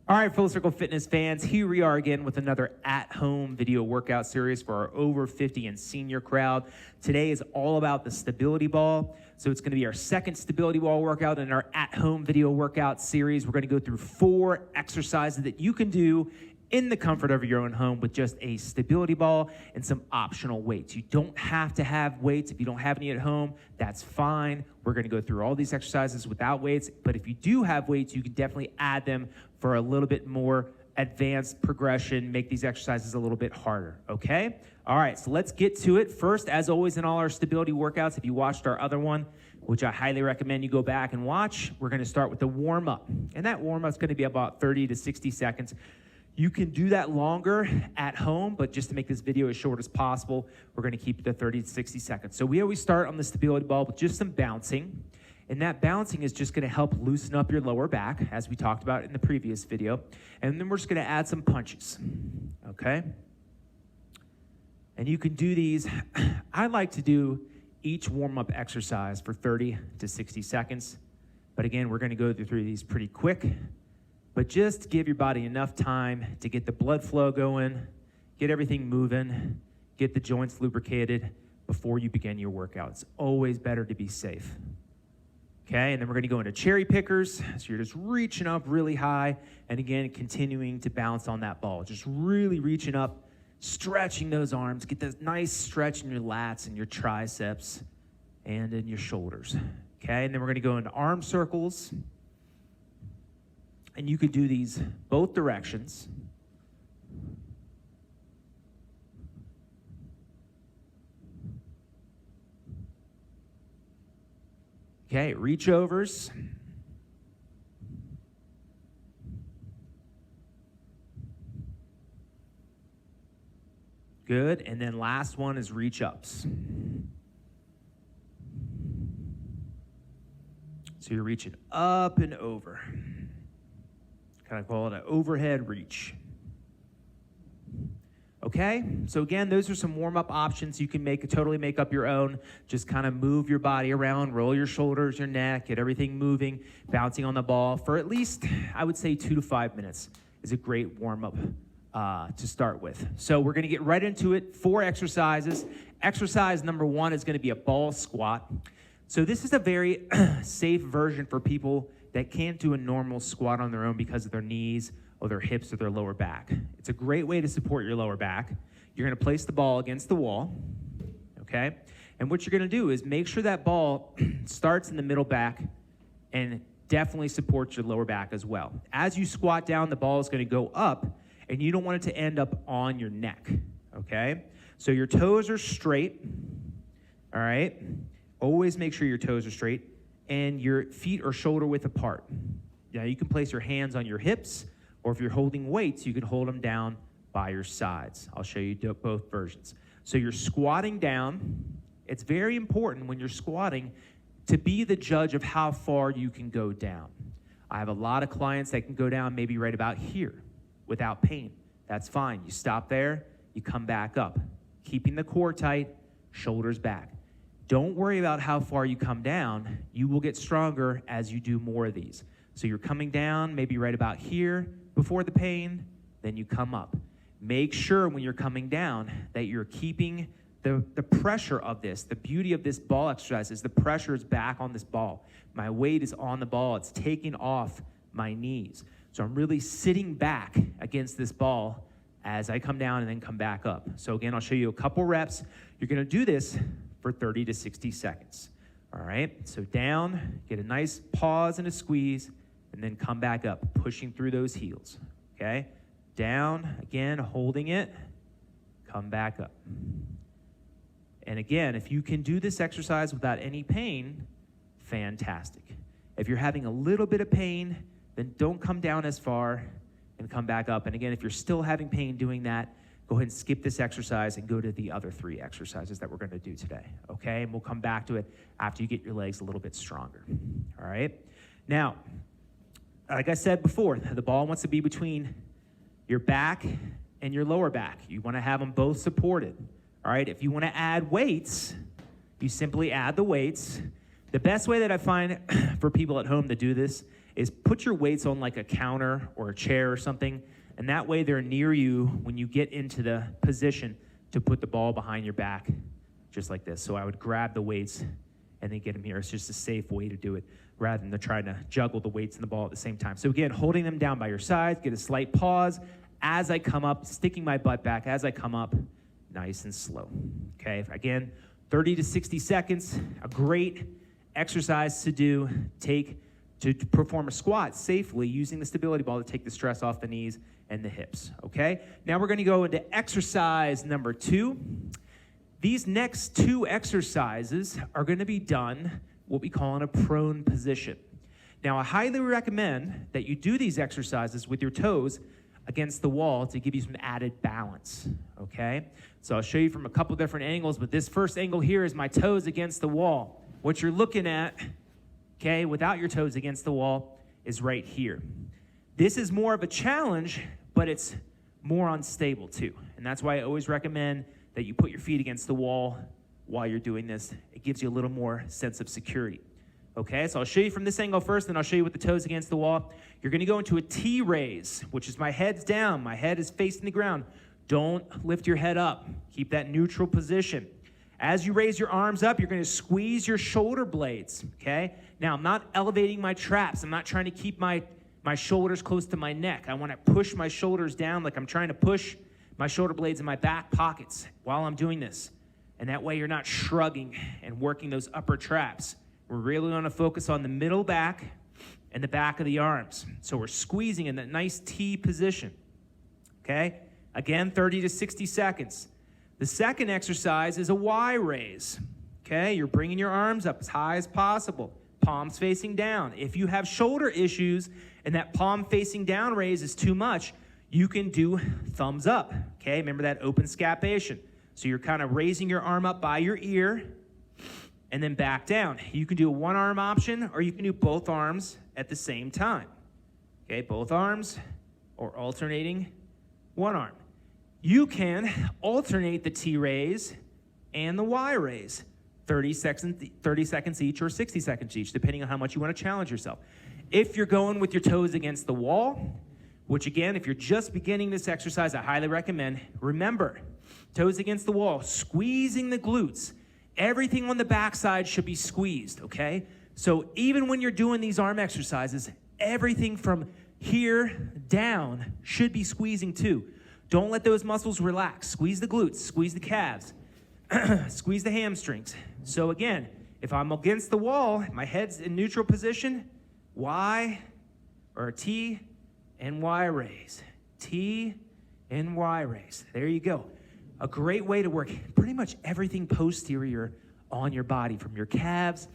All right, Full Circle Fitness fans, here we are again with another at-home video workout series for our over 50 and senior crowd. Today is all about the stability ball. So it's going to be our second stability ball workout in our at-home video workout series. We're going to go through 4 exercises that you can do in the comfort of your own home with just a stability ball and some optional weights. You don't have to have weights. If you don't have any at home, that's fine. We're going to go through all these exercises without weights, but if you do have weights, you can definitely add them for a little bit more advanced progression, make these exercises a little bit harder, okay? All right, so let's get to it. First, as always in all our stability workouts, if you watched our other one, which I highly recommend you go back and watch, we're going to start with the warm-up, and that warm-up is going to be about 30 to 60 seconds. You can do that longer at home, but just to make this video as short as possible, we're going to keep it to 30 to 60 seconds. So we always start on the stability ball with just some bouncing, and that bouncing is just going to help loosen up your lower back, as we talked about in the previous video, and then we're just going to add some punches, okay? And you can do these. I like to do each warm-up exercise for 30 to 60 seconds, but again, we're going to go through these pretty quick. But just give your body enough time to get the blood flow going, get everything moving, get the joints lubricated before you begin your workout. It's always better to be safe. Okay, and then we're gonna go into cherry pickers. So you're just reaching up really high, and again, continuing to bounce on that ball. Just really reaching up, stretching those arms, get this nice stretch in your lats and your triceps and in your shoulders. Okay, and then we're gonna go into arm circles. And you could do these both directions. Okay, reach overs. Good, and then last one is reach ups. So you're reaching up and over. Kind of call it an overhead reach. Okay, so again, those are some warm-up options you can totally make up your own. Just kind of move your body around, roll your shoulders, your neck, get everything moving, bouncing on the ball for at least, I would say 2 to 5 minutes is a great warm-up to start with. So we're gonna get right into it. 4 exercises. Exercise number 1 is gonna be a ball squat. So this is a very safe version for people that can't do a normal squat on their own because of their knees or their hips or their lower back. It's a great way to support your lower back. You're gonna place the ball against the wall, okay? And what you're gonna do is make sure that ball starts in the middle back and definitely supports your lower back as well. As you squat down, the ball is gonna go up, and you don't want it to end up on your neck, okay? So your toes are straight, all right? Always make sure your toes are straight, and your feet are shoulder width apart. Now you can place your hands on your hips, or if you're holding weights, you can hold them down by your sides. I'll show you both versions. So you're squatting down. It's very important when you're squatting to be the judge of how far you can go down. I have a lot of clients that can go down maybe right about here without pain. That's fine. You stop there, you come back up. Keeping the core tight, shoulders back. Don't worry about how far you come down. You will get stronger as you do more of these. So you're coming down maybe right about here before the pain, then you come up. Make sure when you're coming down that you're keeping the pressure of this. The beauty of this ball exercise is the pressure is back on this ball. My weight is on the ball. It's taking off my knees. So I'm really sitting back against this ball as I come down and then come back up. So again, I'll show you a couple reps. You're gonna do this for 30 to 60 seconds. All right, so down, get a nice pause and a squeeze, and then come back up, pushing through those heels, okay? Down, again, holding it, come back up. And again, if you can do this exercise without any pain, fantastic. If you're having a little bit of pain, then don't come down as far and come back up. And again, if you're still having pain doing that, go ahead and skip this exercise and go to the other 3 exercises that we're gonna do today, okay? And we'll come back to it after you get your legs a little bit stronger, all right? Now, like I said before, the ball wants to be between your back and your lower back. You wanna have them both supported, all right? If you wanna add weights, you simply add the weights. The best way that I find for people at home to do this is put your weights on like a counter or a chair or something, and that way they're near you when you get into the position to put the ball behind your back, just like this. So I would grab the weights and then get them here. It's just a safe way to do it rather than trying to juggle the weights and the ball at the same time. So again, holding them down by your sides, get a slight pause as I come up, sticking my butt back as I come up, nice and slow. Okay, again, 30 to 60 seconds, a great exercise to do, to perform a squat safely using the stability ball to take the stress off the knees and the hips, okay? Now we're gonna go into exercise number 2. These next 2 exercises are gonna be done what we call in a prone position. Now I highly recommend that you do these exercises with your toes against the wall to give you some added balance, okay? So I'll show you from a couple different angles, but this first angle here is my toes against the wall. What you're looking at, okay, without your toes against the wall is right here. This is more of a challenge, but it's more unstable too. And that's why I always recommend that you put your feet against the wall while you're doing this. It gives you a little more sense of security. Okay, so I'll show you from this angle first, then I'll show you with the toes against the wall. You're gonna go into a T raise, which is my head's down, my head is facing the ground. Don't lift your head up. Keep that neutral position. As you raise your arms up, you're gonna squeeze your shoulder blades, okay? Now, I'm not elevating my traps. I'm not trying to keep my shoulders close to my neck. I wanna push my shoulders down like I'm trying to push my shoulder blades in my back pockets while I'm doing this. And that way you're not shrugging and working those upper traps. We're really gonna focus on the middle back and the back of the arms. So we're squeezing in that nice T position, okay? Again, 30 to 60 seconds. The second exercise is a Y raise, okay? You're bringing your arms up as high as possible, palms facing down. If you have shoulder issues and that palm facing down raise is too much, you can do thumbs up, okay? Remember that open scapation. So you're kind of raising your arm up by your ear and then back down. You can do a one arm option or you can do both arms at the same time, okay? Both arms or alternating one arm. You can alternate the T raise and the Y raise, 30 seconds each or 60 seconds each, depending on how much you want to challenge yourself. If you're going with your toes against the wall, which again, if you're just beginning this exercise, I highly recommend, remember, toes against the wall, squeezing the glutes. Everything on the backside should be squeezed, okay? So even when you're doing these arm exercises, everything from here down should be squeezing too. Don't let those muscles relax. Squeeze the glutes, squeeze the calves, squeeze the hamstrings. So again, if I'm against the wall, my head's in neutral position, Y or T and Y raise. T and Y raise. There you go. A great way to work pretty much everything posterior on your body, from your calves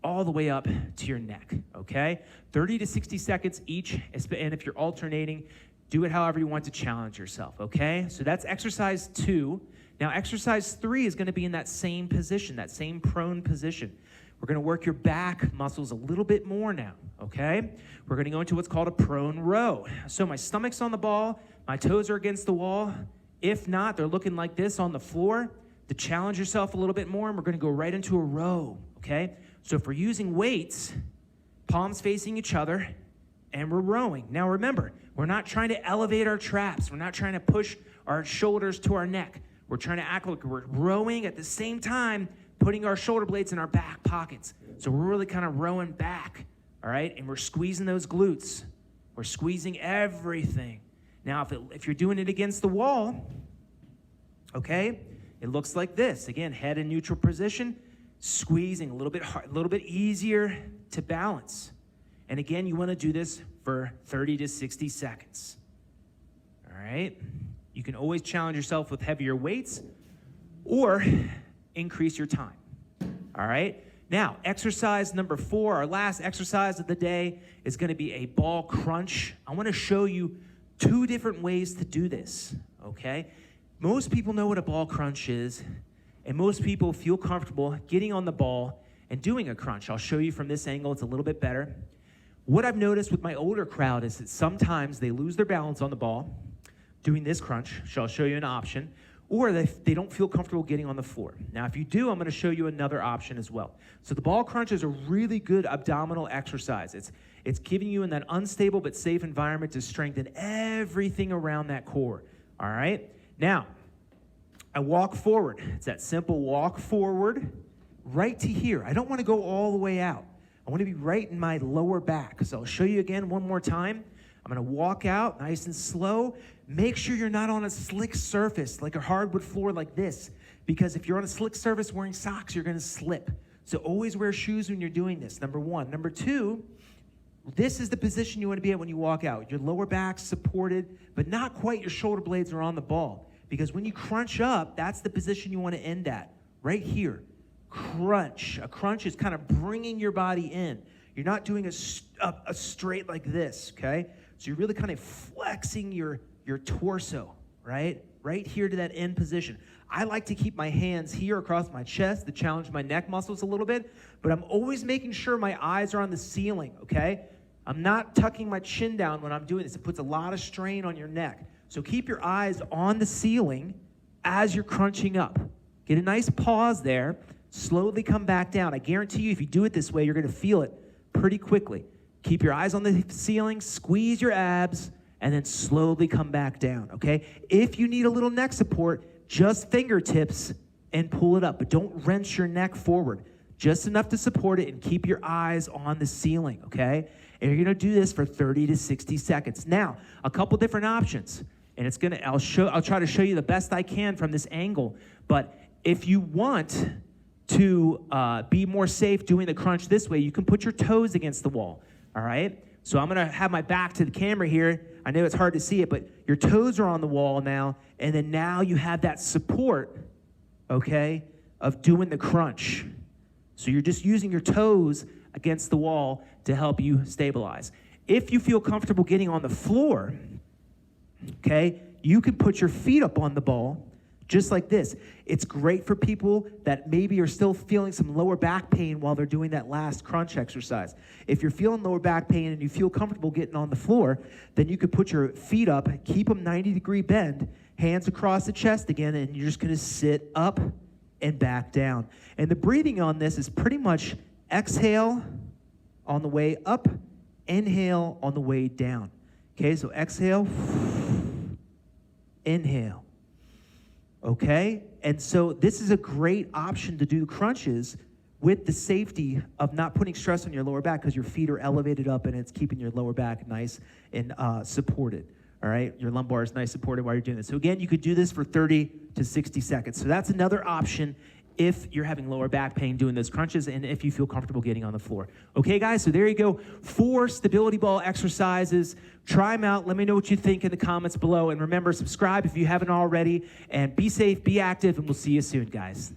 all the way up to your neck, okay? 30 to 60 seconds each, and if you're alternating, do it however you want to challenge yourself, okay? So that's exercise 2. Now exercise 3 is gonna be in that same position, that same prone position. We're gonna work your back muscles a little bit more now, okay? We're gonna go into what's called a prone row. So my stomach's on the ball, my toes are against the wall. If not, they're looking like this on the floor. To challenge yourself a little bit more, and we're gonna go right into a row, okay? So if we're using weights, palms facing each other, and we're rowing. Now remember, we're not trying to elevate our traps. We're not trying to push our shoulders to our neck. We're trying to act like we're rowing at the same time, putting our shoulder blades in our back pockets. So we're really kind of rowing back, all right? And we're squeezing those glutes. We're squeezing everything. Now, if you're doing it against the wall, okay, it looks like this. Again, head in neutral position, squeezing a little bit hard, a little bit easier to balance. And again, you want to do this for 30 to 60 seconds. All right? You can always challenge yourself with heavier weights or increase your time. All right? Now, exercise number 4, our last exercise of the day, is going to be a ball crunch. I want to show you 2 different ways to do this, okay? Most people know what a ball crunch is, and most people feel comfortable getting on the ball and doing a crunch. I'll show you from this angle. It's a little bit better. What I've noticed with my older crowd is that sometimes they lose their balance on the ball doing this crunch, so I'll show you an option, or they don't feel comfortable getting on the floor. Now, if you do, I'm going to show you another option as well. So the ball crunch is a really good abdominal exercise. It's giving you in that unstable but safe environment to strengthen everything around that core, all right? Now, I walk forward. It's that simple walk forward right to here. I don't want to go all the way out. I want to be right in my lower back. So I'll show you again one more time. I'm going to walk out nice and slow. Make sure you're not on a slick surface like a hardwood floor like this, because if you're on a slick surface wearing socks, you're going to slip. So always wear shoes when you're doing this, number one. Number two, this is the position you want to be at when you walk out. Your lower back's supported, but not quite your shoulder blades are on the ball. Because when you crunch up, that's the position you want to end at, right here. Crunch. A crunch is kind of bringing your body in. You're not doing a straight like this, okay? So you're really kind of flexing your torso, right? Right here to that end position. I like to keep my hands here across my chest to challenge my neck muscles a little bit, but I'm always making sure my eyes are on the ceiling, okay? I'm not tucking my chin down when I'm doing this. It puts a lot of strain on your neck. So keep your eyes on the ceiling as you're crunching up. Get a nice pause there. Slowly come back down. I guarantee you if you do it this way, you're going to feel it pretty quickly. Keep your eyes on the ceiling, squeeze your abs, and then slowly come back down, okay? If you need a little neck support, just fingertips and pull it up. But don't wrench your neck forward. Just enough to support it and keep your eyes on the ceiling, okay? And you're going to do this for 30 to 60 seconds. Now, a couple different options. And I'll try to show you the best I can from this angle. But if you want to be more safe doing the crunch this way, you can put your toes against the wall, all right? So I'm gonna have my back to the camera here. I know it's hard to see it, but your toes are on the wall now, and then now you have that support, okay, of doing the crunch. So you're just using your toes against the wall to help you stabilize. If you feel comfortable getting on the floor, okay, you can put your feet up on the ball just like this. It's great for people that maybe are still feeling some lower back pain while they're doing that last crunch exercise. If you're feeling lower back pain and you feel comfortable getting on the floor, then you could put your feet up, keep them 90-degree bend, hands across the chest again, and you're just gonna sit up and back down. And the breathing on this is pretty much exhale on the way up, inhale on the way down. Okay, so exhale, inhale. Okay, and so this is a great option to do crunches with the safety of not putting stress on your lower back because your feet are elevated up and it's keeping your lower back nice and supported. All right, your lumbar is nice supported while you're doing this. So again, you could do this for 30 to 60 seconds. So that's another option if you're having lower back pain doing those crunches and if you feel comfortable getting on the floor. Okay, guys, so there you go. 4 stability ball exercises. Try them out. Let me know what you think in the comments below. And remember, subscribe if you haven't already. And be safe, be active, and we'll see you soon, guys.